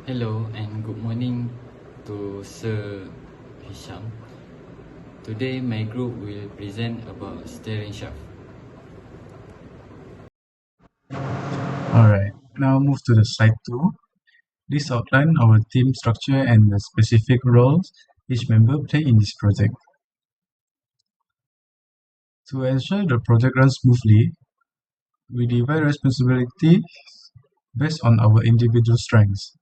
Hello and good morning to Sir Hisham. Today my group will present about steering shaft. Alright, now move to the slide 2. This outline our team structure and the specific roles each member play in this project. To ensure the project runs smoothly, we divide responsibility based on our individual strengths.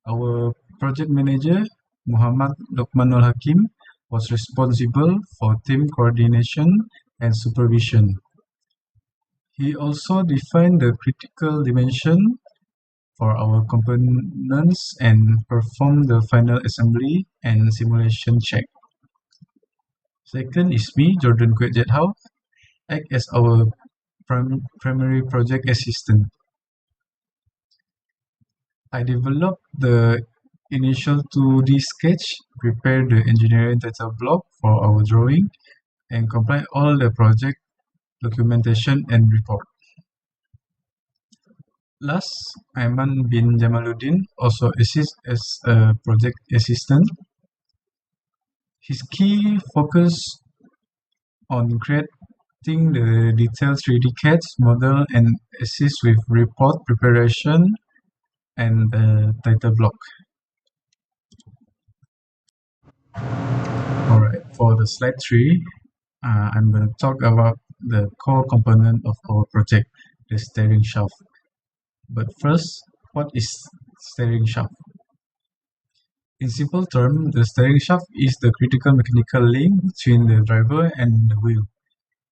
Our project manager, Muhammad Lokmanul Hakim, was responsible for team coordination and supervision. He also defined the critical dimension for our components and performed the final assembly and simulation check. Second is me, Jordan Kwek Jethao, act as our primary project assistant. I developed the initial 2D sketch, prepared the engineering data block for our drawing, and compiled all the project documentation and report. Last, Aiman bin Jamaluddin also assists as a project assistant. His key focus on creating the detailed 3D CAD model and assist with report preparation and the title block. Alright, for the slide 3, I'm going to talk about the core component of our project, the steering shaft. But first, what is steering shaft? In simple terms, the steering shaft is the critical mechanical link between the driver and the wheel.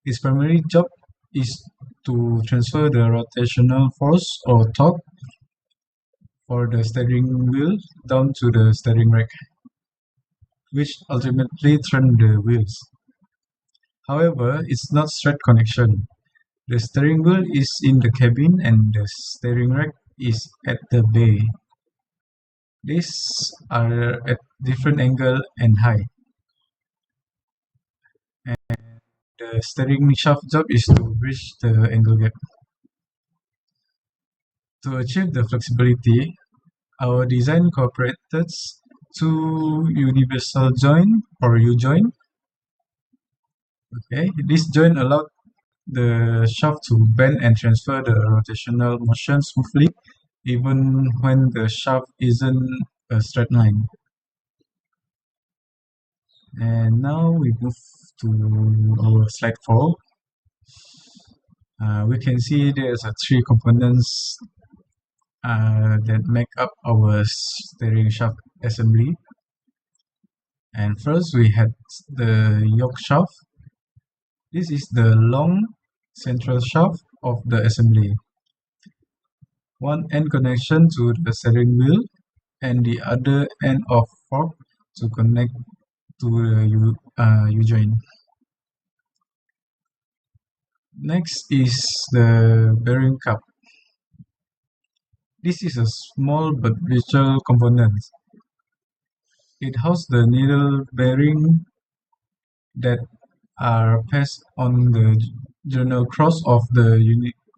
Its primary job is to transfer the rotational force or torque for the steering wheel down to the steering rack, which ultimately turn the wheels. However, it's not straight connection. The steering wheel is in the cabin and the steering rack is at the bay. These are at different angle and height. And the steering shaft job is to bridge the angle gap. To achieve the flexibility, our design incorporated two universal joint or U-joint. Okay, this joint allowed the shaft to bend and transfer the rotational motion smoothly, even when the shaft isn't a straight line. And now we move to our slide 4. We can see there's three components that make up our steering shaft assembly. And first we had the yoke shaft. This is the long central shaft of the assembly. One end connection to the steering wheel and the other end of fork to connect to the U-joint. Next is the bearing cup. This is a small but vital component. It houses the needle bearing that are passed on the journal cross of the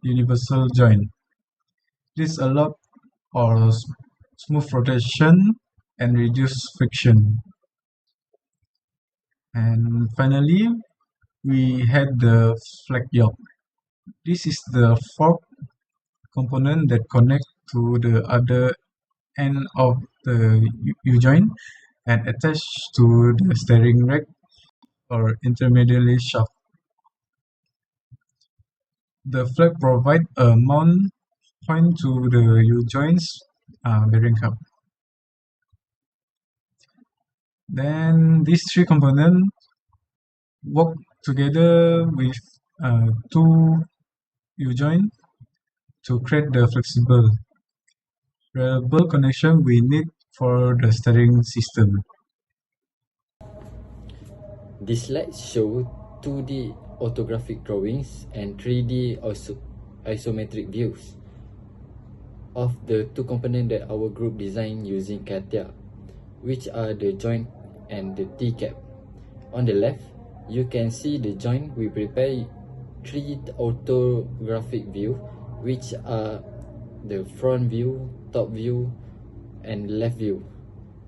universal joint. This allows for smooth rotation and reduce friction. And finally, we had the flag yoke. This is the fork component that connects to the other end of the U-joint and attached to the steering rack or intermediary shaft. The flag provides a mount point to the U-joint's bearing cup. Then these three components work together with two U-joints to create the flexible, reliable connection we need for the steering system. These slides show 2D orthographic drawings and 3D isometric views of the two components that our group designed using CATIA, which are the joint and the T-cap. On the left, you can see the joint. We prepare three orthographic views, which are the front view, top view, and left view.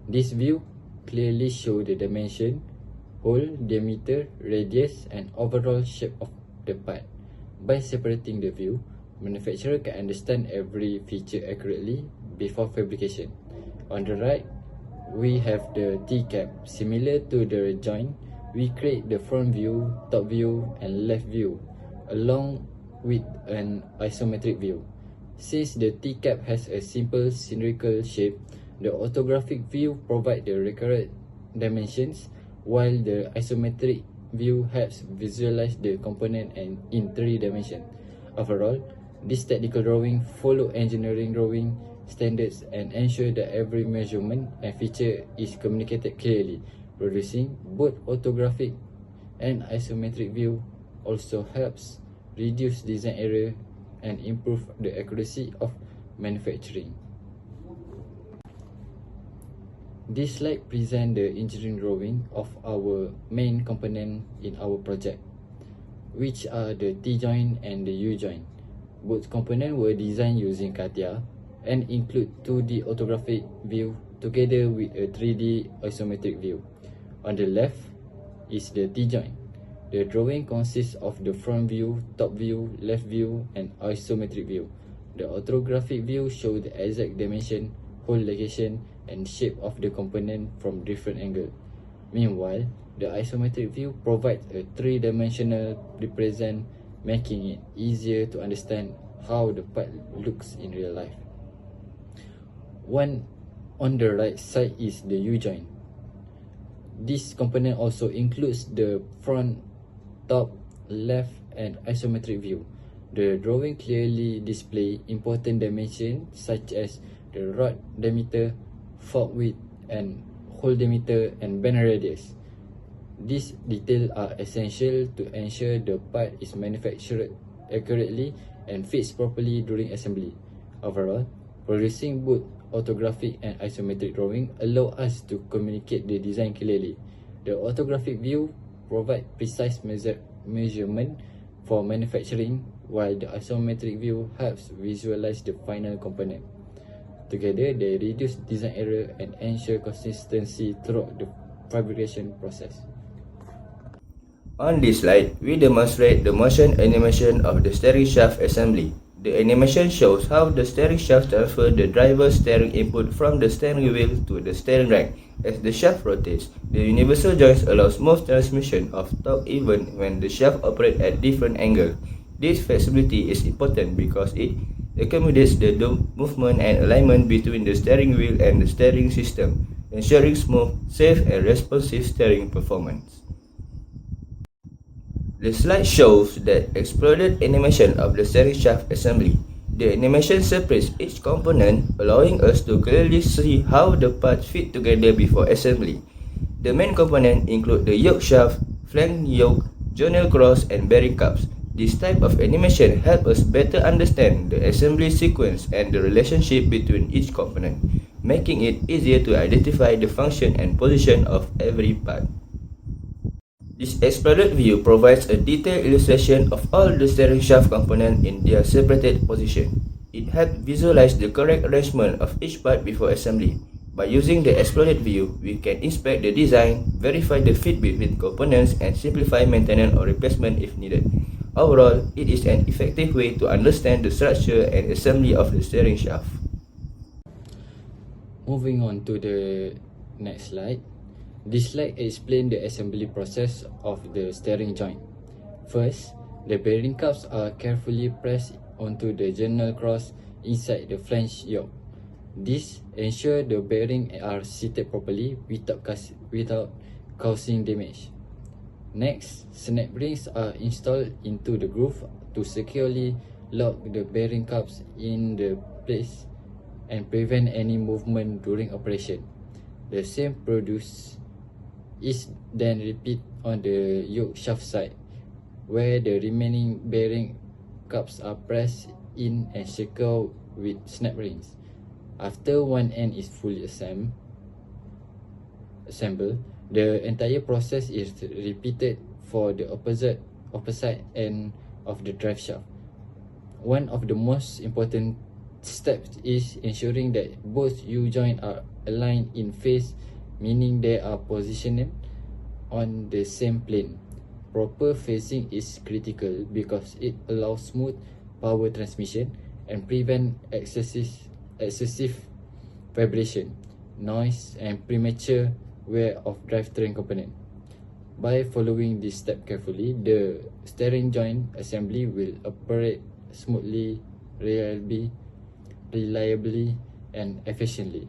This view clearly show the dimension, hole, diameter, radius, and overall shape of the part. By separating the view, manufacturer can understand every feature accurately before fabrication. On the right, we have the T-cap. Similar to the joint, we create the front view, top view, and left view, along with an isometric view. Since the T-cap has a simple cylindrical shape, the orthographic view provides the required dimensions, while the isometric view helps visualize the component and in 3 dimensions. Overall, this technical drawing follow engineering drawing standards and ensure that every measurement and feature is communicated clearly. Producing both orthographic and isometric view also helps reduce design error and improve the accuracy of manufacturing. This slide presents the engineering drawing of our main component in our project, which are the T-joint and the U-joint. Both components were designed using CATIA and include 2D orthographic view together with a 3D isometric view. On the left is the T-joint. The drawing consists of the front view, top view, left view, and isometric view. The orthographic view shows the exact dimension, hole location, and shape of the component from different angles. Meanwhile, the isometric view provides a 3-dimensional represent, making it easier to understand how the part looks in real life. One on the right side is the U-joint. This component also includes the front, top, left, and isometric view. The drawing clearly displays important dimensions such as the rod diameter, fork width, and hole diameter and bend radius. These details are essential to ensure the part is manufactured accurately and fits properly during assembly. Overall, producing both orthographic and isometric drawing allow us to communicate the design clearly. The orthographic view provides precise measurement for manufacturing, while the isometric view helps visualize the final component. Together, they reduce design error and ensure consistency throughout the fabrication process. On this slide, we demonstrate the motion animation of the steering shaft assembly. The animation shows how the steering shaft transfers the driver's steering input from the steering wheel to the steering rack. As the shaft rotates, the universal joints allow smooth transmission of torque even when the shaft operates at different angles. This flexibility is important because it accommodates the movement and alignment between the steering wheel and the steering system, ensuring smooth, safe, and responsive steering performance. The slide shows the exploded animation of the steering shaft assembly. The animation separates each component, allowing us to clearly see how the parts fit together before assembly. The main components include the yoke shaft, flank yoke, journal cross, and bearing cups. This type of animation helps us better understand the assembly sequence and the relationship between each component, making it easier to identify the function and position of every part. This exploded view provides a detailed illustration of all the steering shaft components in their separated position. It helps visualize the correct arrangement of each part before assembly. By using the exploded view, we can inspect the design, verify the fit between components, and simplify maintenance or replacement if needed. Overall, it is an effective way to understand the structure and assembly of the steering shaft. Moving on to the next slide. This slide explains the assembly process of the steering joint. First, the bearing cups are carefully pressed onto the journal cross inside the flange yoke. This ensures the bearings are seated properly without causing damage. Next, snap rings are installed into the groove to securely lock the bearing cups in the place and prevent any movement during operation. The same process is then repeated on the yoke shaft side, where the remaining bearing cups are pressed in and secured with snap rings. After one end is fully assembled, the entire process is repeated for the opposite end of the drive shaft. One of the most important step is ensuring that both U-joint are aligned in phase, meaning they are positioned on the same plane. Proper phasing is critical because it allows smooth power transmission and prevent excessive vibration, noise, and premature wear of drivetrain component. By following this step carefully, the steering joint assembly will operate smoothly, reliably, and efficiently.